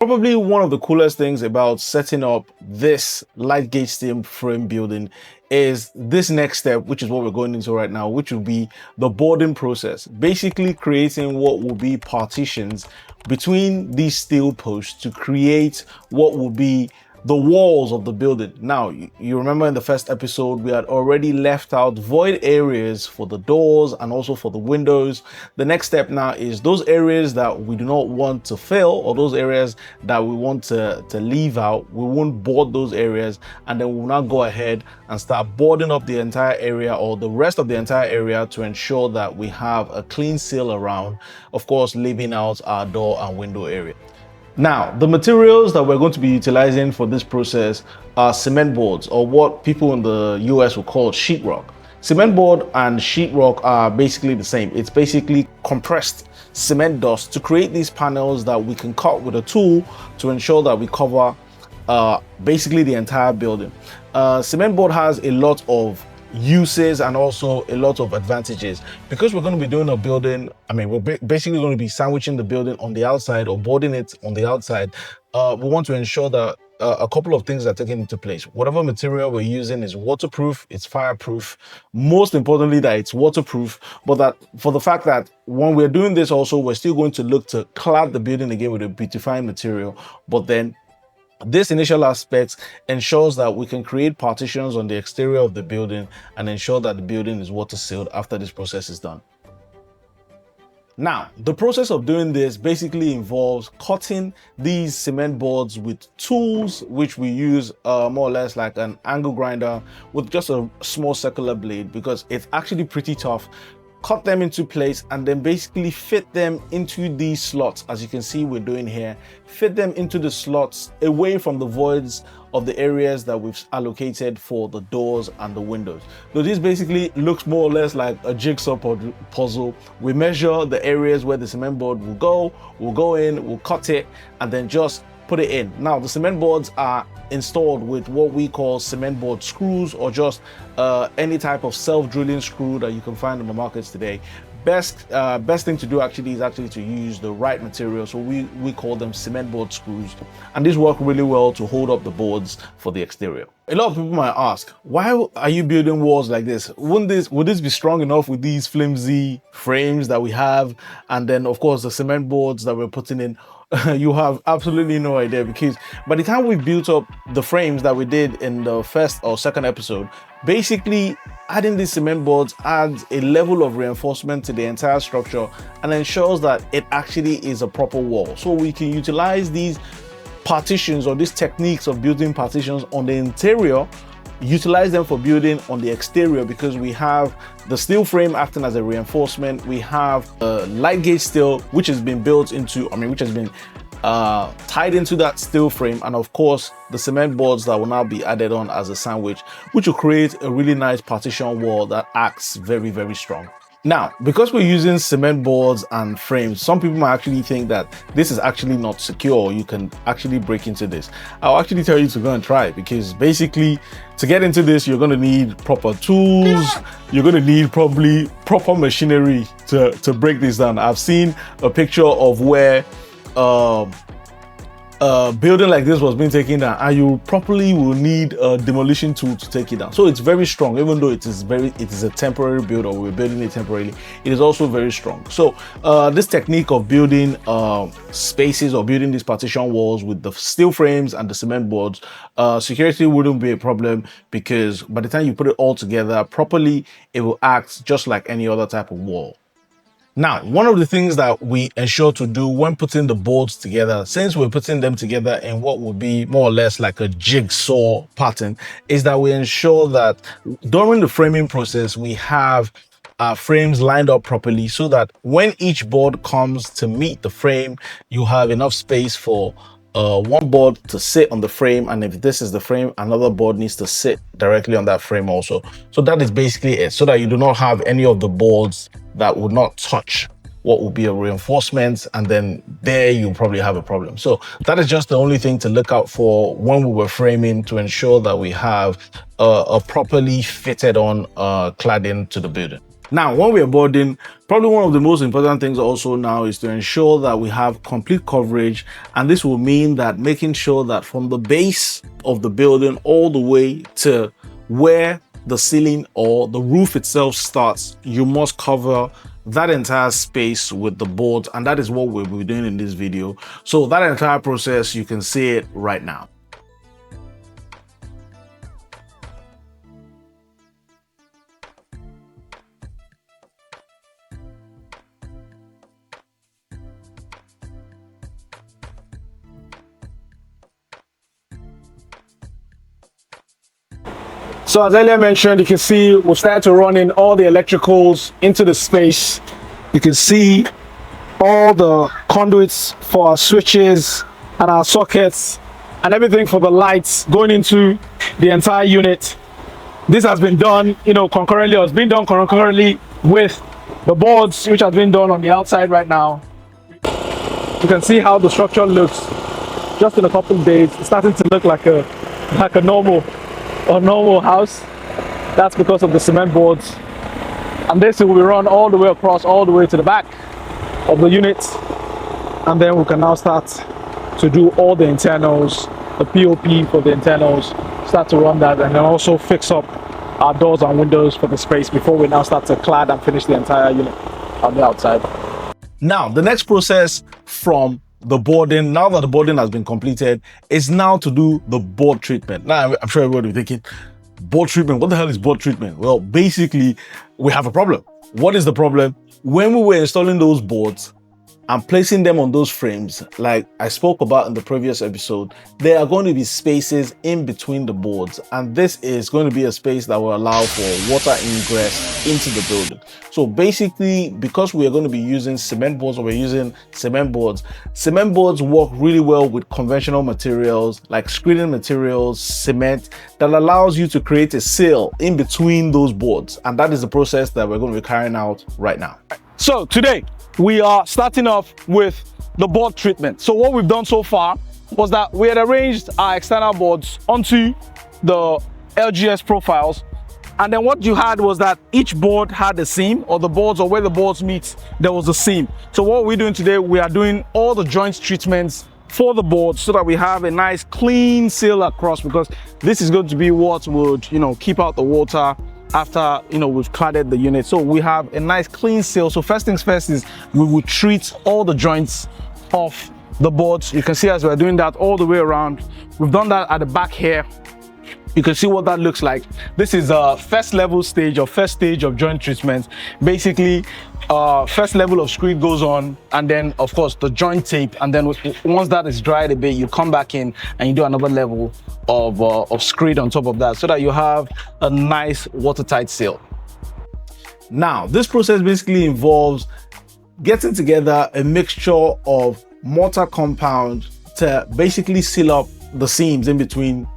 Probably one of the coolest things about setting up this light gauge steel frame building is this next step, which is what we're going into right now, which will be the boarding process. Basically creating what will be partitions between these steel posts to create what will be the walls of the building. Now, you remember in the first episode, we had already left out void areas for the doors and also for the windows. The next step now is those areas that we do not want to fill, or those areas that we want to leave out. We won't board those areas, and then we'll now go ahead and start boarding up the entire area or the rest of the entire area to ensure that we have a clean seal around, of course, leaving out our door and window area. Now, the materials that we're going to be utilizing for this process are cement boards, or what people in the US will call sheetrock. Cement board and sheetrock are basically the same. It's basically compressed cement dust to create these panels that we can cut with a tool to ensure that we cover basically the entire building. Cement board has a lot of uses and also a lot of advantages because we're going to be doing a building. I mean, we're basically going to be sandwiching the building on the outside or boarding it on the outside. We want to ensure that a couple of things are taken into place. Whatever material we're using is waterproof, it's fireproof. Most importantly, that it's waterproof, but that for the fact that when we're doing this also, we're still going to look to clad the building again with a beautifying material, but then this initial aspect ensures that we can create partitions on the exterior of the building and ensure that the building is water sealed after this process is done. Now, the process of doing this basically involves cutting these cement boards with tools, which we use more or less like an angle grinder with just a small circular blade, because it's actually pretty tough. Cut them into place and then basically fit them into these slots, as you can see we're doing here. Fit them into the slots away from the voids of the areas that we've allocated for the doors and the windows. So this basically looks more or less like a jigsaw puzzle. We measure the areas where the cement board will go, we'll go in, we'll cut it, and then just put it in. Now, the cement boards are installed with what we call cement board screws, or just any type of self-drilling screw that you can find on the markets today. Best thing to do actually is to use the right material, so we call them cement board screws, and these work really well to hold up the boards for the exterior. A lot of people might ask, why are you building walls like this? Would this be strong enough with these flimsy frames that we have, and then of course the cement boards that we're putting in? You have absolutely no idea, because by the time we built up the frames that we did in the first or second episode, basically adding these cement boards adds a level of reinforcement to the entire structure and ensures that it actually is a proper wall. So we can utilize these partitions or these techniques of building partitions on the interior, utilize them for building on the exterior, because we have the steel frame acting as a reinforcement. We have a light gauge steel which has been built into, which has been tied into that steel frame, and of course the cement boards that will now be added on as a sandwich, which will create a really nice partition wall that acts very, very strong. Now, because we're using cement boards and frames, some people might actually think that this is actually not secure. You can actually break into this. I'll actually tell you to go and try it, because basically to get into this, you're going to need proper tools. You're going to need probably proper machinery to break this down. I've seen a picture of where building like this was being taken down, and you probably will need a demolition tool to take it down. So it's very strong, even though it is a temporary build, or we're building it temporarily. It is also very strong. So this technique of building spaces or building these partition walls with the steel frames and the cement boards, security wouldn't be a problem, because by the time you put it all together properly, it will act just like any other type of wall. Now, one of the things that we ensure to do when putting the boards together, since we're putting them together in what would be more or less like a jigsaw pattern, is that we ensure that during the framing process, we have our frames lined up properly, so that when each board comes to meet the frame, you have enough space for one board to sit on the frame, and if this is the frame, another board needs to sit directly on that frame also. So that is basically it, so that you do not have any of the boards that would not touch what will be a reinforcement, and then there you probably have a problem. So that is just the only thing to look out for when we were framing, to ensure that we have a properly fitted on cladding to the building. Now, when we are boarding, probably one of the most important things also now is to ensure that we have complete coverage. And this will mean that making sure that from the base of the building all the way to where the ceiling or the roof itself starts, you must cover that entire space with the boards. And that is what we'll be doing in this video. So that entire process, you can see it right now. So as earlier mentioned, you can see we've started to run in all the electricals into the space. You can see all the conduits for our switches and our sockets and everything for the lights going into the entire unit. This has been done, concurrently, or it's been done concurrently with the boards, which has been done on the outside right now. You can see how the structure looks just in a couple of days. It's starting to look like a normal house. That's because of the cement boards, and this will be run all the way across, all the way to the back of the unit, and then we can now start to do all the internals, the POP for the internals, start to run that, and then also fix up our doors and windows for the space before we now start to clad and finish the entire unit on the outside. Now, the next process from the boarding, now that the boarding has been completed, is now to do the board treatment. Now, I'm sure everybody will be thinking, board treatment, what the hell is board treatment? Well, basically, we have a problem. What is the problem? When we were installing those boards and placing them on those frames, like I spoke about in the previous episode, there are going to be spaces in between the boards, and this is going to be a space that will allow for water ingress into the building. So basically, because we are going to be using cement boards, or we're using cement boards work really well with conventional materials like screening materials, cement, that allows you to create a seal in between those boards, and that is the process that we're going to be carrying out right now. So today we are starting off with the board treatment. So what we've done so far was that we had arranged our external boards onto the LGS profiles, and then what you had was that each board had a seam, or the boards, or where the boards meet, there was a seam. So what we're doing today, we are doing all the joint treatments for the board so that we have a nice clean seal across, because this is going to be what would keep out the water after we've cladded the unit. So we have a nice clean seal. So first things first is we will treat all the joints of the boards. You can see as we're doing that all the way around. We've done that at the back here. You can see what that looks like. This is a first stage of joint treatment. Basically, first level of screed goes on, and then of course the joint tape, and then once that is dried a bit, you come back in and you do another level of screed on top of that, so that you have a nice watertight seal. Now, this process basically involves getting together a mixture of mortar compound to basically seal up the seams in between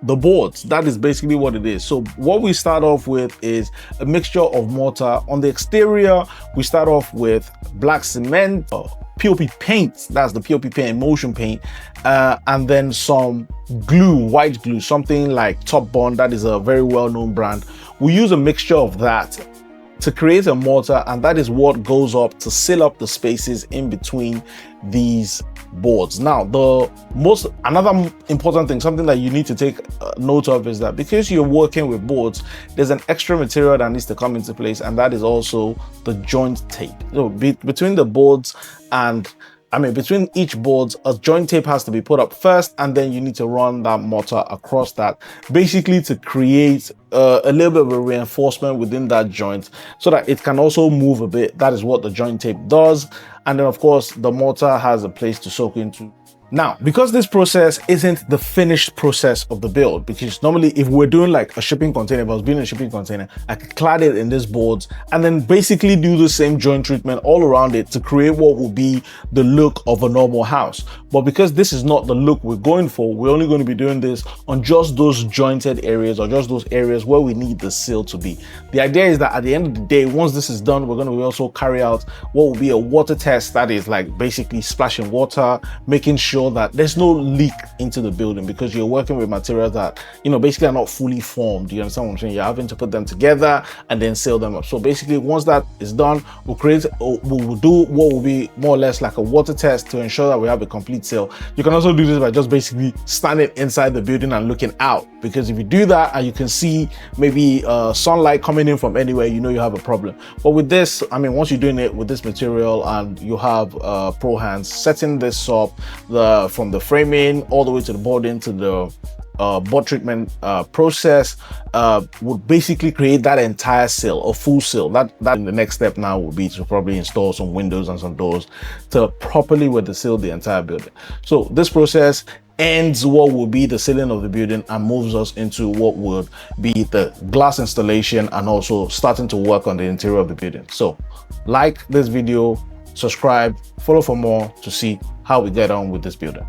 the boards. That is basically what it is. So what we start off with is a mixture of mortar. On the exterior, we start off with black cement, POP paint, that's the POP paint, emulsion paint, and then some glue, white glue, something like Top Bond, that is a very well-known brand. We use a mixture of that to create a mortar, and that is what goes up to seal up the spaces in between these boards. Now, another important thing, something that you need to take note of, is that because you're working with boards, there's an extra material that needs to come into place, and that is also the joint tape. So between the boards and between each boards, a joint tape has to be put up first, and then you need to run that mortar across that, basically to create a little bit of a reinforcement within that joint so that it can also move a bit. That is what the joint tape does. And then of course the mortar has a place to soak into. Now, because this process isn't the finished process of the build, because normally if we're doing like a shipping container, if I was building a shipping container, I could clad it in these boards and then basically do the same joint treatment all around it to create what will be the look of a normal house. But because this is not the look we're going for, we're only going to be doing this on just those jointed areas, or just those areas where we need the seal to be. The idea is that at the end of the day, once this is done, we're going to also carry out what will be a water test. That is like basically splashing water, making sure that there's no leak into the building, because you're working with materials that, you know, basically are not fully formed. You understand what I'm saying? You're having to put them together and then seal them up. So basically, once that is done, we'll do what will be more or less like a water test to ensure that we have a complete seal. You can also do this by just basically standing inside the building and looking out, because if you do that and you can see maybe sunlight coming in from anywhere, you know you have a problem. But with this, I mean, once you're doing it with this material and you have pro hands, setting this up from the framing all the way to the boarding to the board treatment process would basically create that entire seal, or full seal. That in the next step now would be to probably install some windows and some doors to properly weather seal the entire building. So this process ends what will be the ceiling of the building and moves us into what would be the glass installation, and also starting to work on the interior of the building. So like this video, subscribe, follow for more to see how we get on with this building.